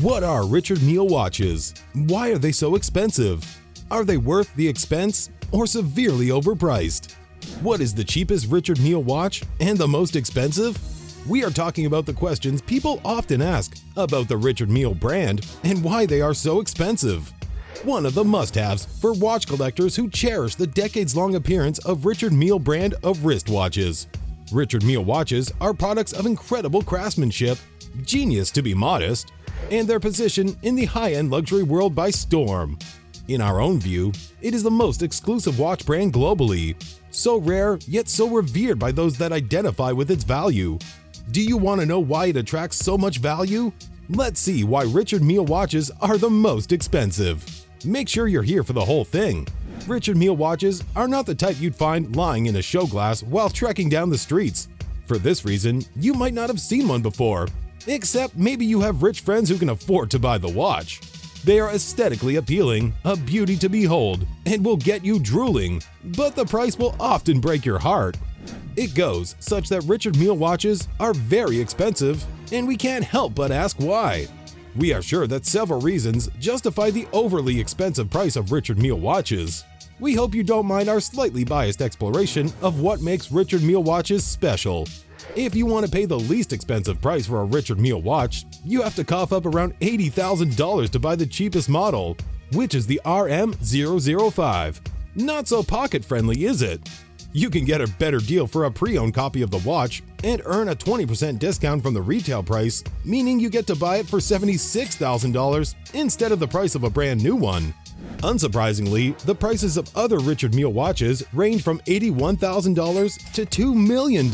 What are Richard Mille watches? Why are they so expensive? Are they worth the expense or severely overpriced? What is the cheapest Richard Mille watch and the most expensive? We are talking about the questions people often ask about the Richard Mille brand and why they are so expensive. One of the must-haves for watch collectors who cherish the decades-long appearance of Richard Mille brand of wristwatches. Richard Mille watches are products of incredible craftsmanship, genius to be modest, and their position in the high-end luxury world by storm. In our own view, it is the most exclusive watch brand globally, so rare yet so revered by those that identify with its value. Do you want to know why it attracts so much value? Let's see why Richard Mille watches are the most expensive. Make sure you're here for the whole thing. Richard Mille watches are not the type you'd find lying in a show glass while trekking down the streets. For this reason, you might not have seen one before, except maybe you have rich friends who can afford to buy the watch. They are aesthetically appealing, a beauty to behold, and will get you drooling, but the price will often break your heart. It goes such that Richard Mille watches are very expensive, and we can't help but ask why. We are sure that several reasons justify the overly expensive price of Richard Mille watches. We hope you don't mind our slightly biased exploration of what makes Richard Mille watches special. If you want to pay the least expensive price for a Richard Mille watch, you have to cough up around $80,000 to buy the cheapest model, which is the RM005. Not so pocket-friendly, is it? You can get a better deal for a pre-owned copy of the watch and earn a 20% discount from the retail price, meaning you get to buy it for $76,000 instead of the price of a brand new one. Unsurprisingly, the prices of other Richard Mille watches range from $81,000 to $2 million.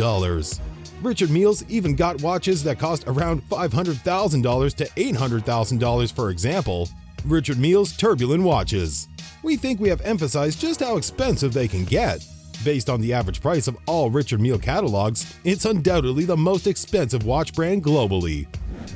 Richard Mille's even got watches that cost around $500,000 to $800,000, for example. Richard Mille's turbulent watches. We think we have emphasized just how expensive they can get. Based on the average price of all Richard Mille catalogs, it's undoubtedly the most expensive watch brand globally.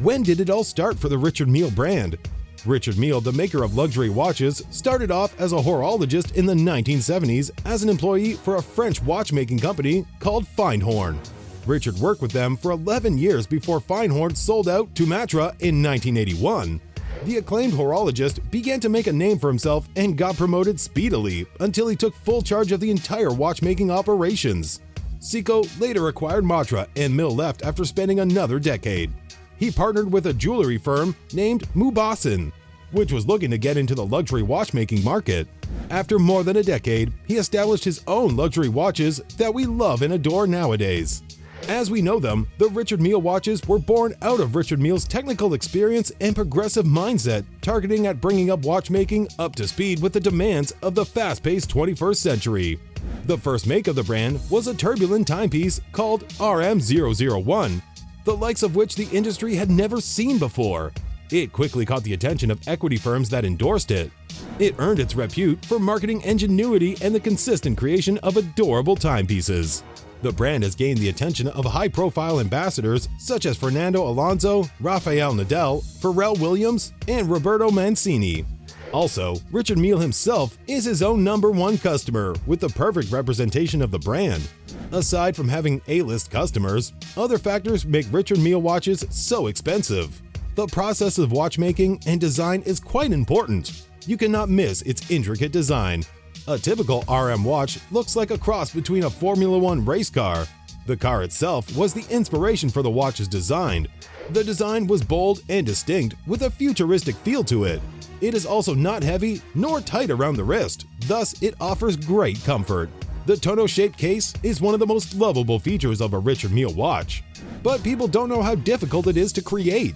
When did it all start for the Richard Mille brand? Richard Mille, the maker of luxury watches, started off as a horologist in the 1970s as an employee for a French watchmaking company called Feinhorn. Richard worked with them for 11 years before Feinhorn sold out to Matra in 1981. The acclaimed horologist began to make a name for himself and got promoted speedily until he took full charge of the entire watchmaking operations. Seiko later acquired Matra and Mille left after spending another decade. He partnered with a jewelry firm named Mubassin, which was looking to get into the luxury watchmaking market. After more than a decade, he established his own luxury watches that we love and adore nowadays. As we know them, the Richard Mille watches were born out of Richard Mille's technical experience and progressive mindset, targeting at bringing up watchmaking up to speed with the demands of the fast-paced 21st century. The first make of the brand was a turbulent timepiece called RM001, the likes of which the industry had never seen before. It quickly caught the attention of equity firms that endorsed it. It earned its repute for marketing ingenuity and the consistent creation of adorable timepieces. The brand has gained the attention of high-profile ambassadors such as Fernando Alonso, Rafael Nadal, Pharrell Williams, and Roberto Mancini. Also, Richard Mille himself is his own #1 customer with the perfect representation of the brand. Aside from having A-list customers, other factors make Richard Mille watches so expensive. The process of watchmaking and design is quite important. You cannot miss its intricate design. A typical RM watch looks like a cross between a Formula One race car. The car itself was the inspiration for the watch's design. The design was bold and distinct with a futuristic feel to it. It is also not heavy nor tight around the wrist, thus it offers great comfort. The tonneau-shaped case is one of the most lovable features of a Richard Mille watch, but people don't know how difficult it is to create.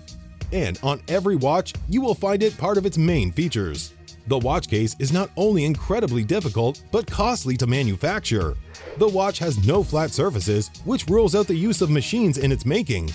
And on every watch, you will find it part of its main features. The watch case is not only incredibly difficult, but costly to manufacture. The watch has no flat surfaces, which rules out the use of machines in its making.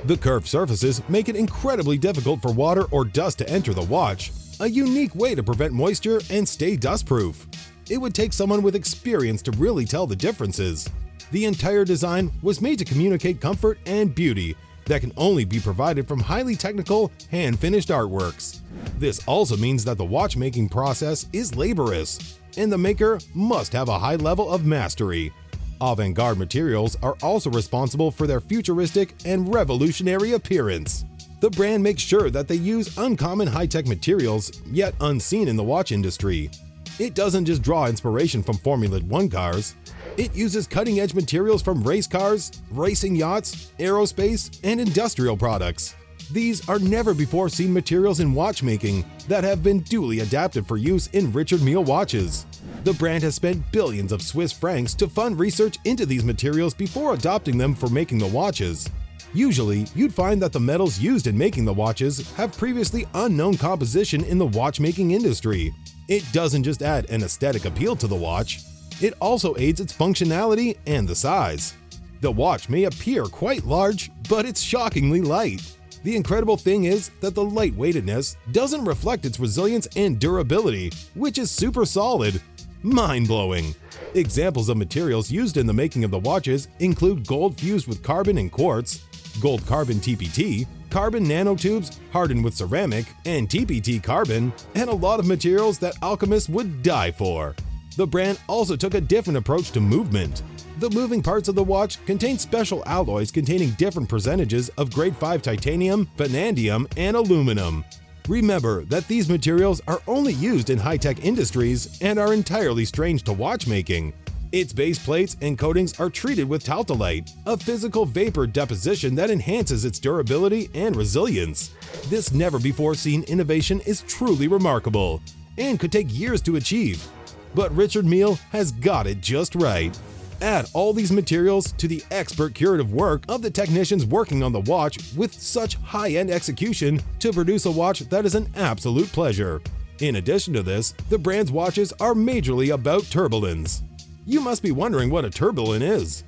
The curved surfaces make it incredibly difficult for water or dust to enter the watch, a unique way to prevent moisture and stay dustproof. It would take someone with experience to really tell the differences. The entire design was made to communicate comfort and beauty that can only be provided from highly technical, hand-finished artworks. This also means that the watchmaking process is laborious, and the maker must have a high level of mastery. Avant-garde materials are also responsible for their futuristic and revolutionary appearance. The brand makes sure that they use uncommon high-tech materials, yet unseen in the watch industry. It doesn't just draw inspiration from Formula One cars. It uses cutting-edge materials from race cars, racing yachts, aerospace, and industrial products. These are never-before-seen materials in watchmaking that have been duly adapted for use in Richard Mille watches. The brand has spent billions of Swiss francs to fund research into these materials before adopting them for making the watches. Usually, you'd find that the metals used in making the watches have previously unknown composition in the watchmaking industry. It doesn't just add an aesthetic appeal to the watch, it also aids its functionality and the size. The watch may appear quite large, but it's shockingly light. The incredible thing is that the lightweightedness doesn't reflect its resilience and durability, which is super solid. Mind-blowing! Examples of materials used in the making of the watches include gold fused with carbon and quartz, gold carbon TPT, carbon nanotubes hardened with ceramic, and TPT carbon, and a lot of materials that alchemists would die for. The brand also took a different approach to movement. The moving parts of the watch contain special alloys containing different percentages of grade 5 titanium, vanadium, and aluminum. Remember that these materials are only used in high-tech industries and are entirely strange to watchmaking. Its base plates and coatings are treated with taltolite, a physical vapor deposition that enhances its durability and resilience. This never-before-seen innovation is truly remarkable and could take years to achieve. But Richard Mille has got it just right. Add all these materials to the expert curative work of the technicians working on the watch with such high-end execution to produce a watch that is an absolute pleasure. In addition to this, the brand's watches are majorly about tourbillons. You must be wondering what a tourbillon is.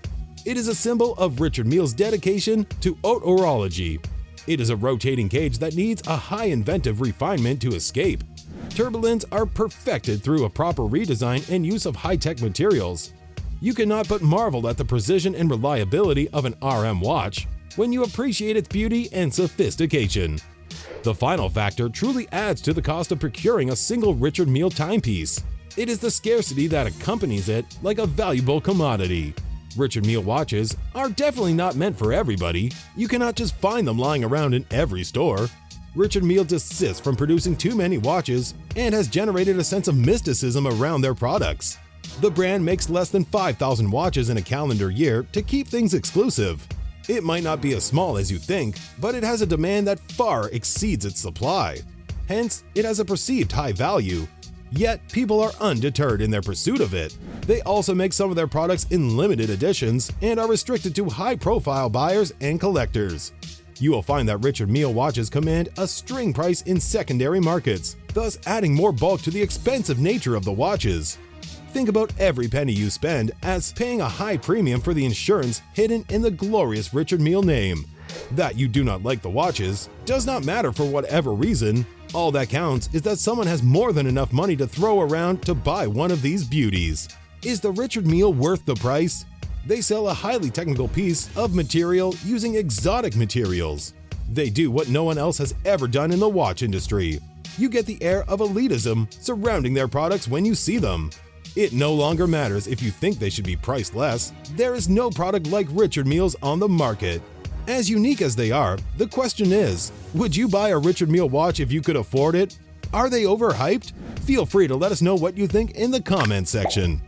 It is a symbol of Richard Mille's dedication to haute horology. It is a rotating gauge that needs a high inventive refinement to escape. Tourbillons are perfected through a proper redesign and use of high-tech materials. You cannot but marvel at the precision and reliability of an RM watch when you appreciate its beauty and sophistication. The final factor truly adds to the cost of procuring a single Richard Mille timepiece. It is the scarcity that accompanies it like a valuable commodity. Richard Mille watches are definitely not meant for everybody. You cannot just find them lying around in every store. Richard Mille desists from producing too many watches and has generated a sense of mysticism around their products. The brand makes less than 5,000 watches in a calendar year to keep things exclusive. It might not be as small as you think, but it has a demand that far exceeds its supply. Hence, it has a perceived high value. Yet, people are undeterred in their pursuit of it. They also make some of their products in limited editions and are restricted to high-profile buyers and collectors. You will find that Richard Mille watches command a string price in secondary markets, thus adding more bulk to the expensive nature of the watches. Think about every penny you spend as paying a high premium for the insurance hidden in the glorious Richard Mille name. That you do not like the watches does not matter for whatever reason. All that counts is that someone has more than enough money to throw around to buy one of these beauties. Is the Richard Mille worth the price? They sell a highly technical piece of material using exotic materials. They do what no one else has ever done in the watch industry. You get the air of elitism surrounding their products when you see them. It no longer matters if you think they should be priced less. There is no product like Richard Mille's on the market. As unique as they are, the question is, would you buy a Richard Mille watch if you could afford it? Are they overhyped? Feel free to let us know what you think in the comments section.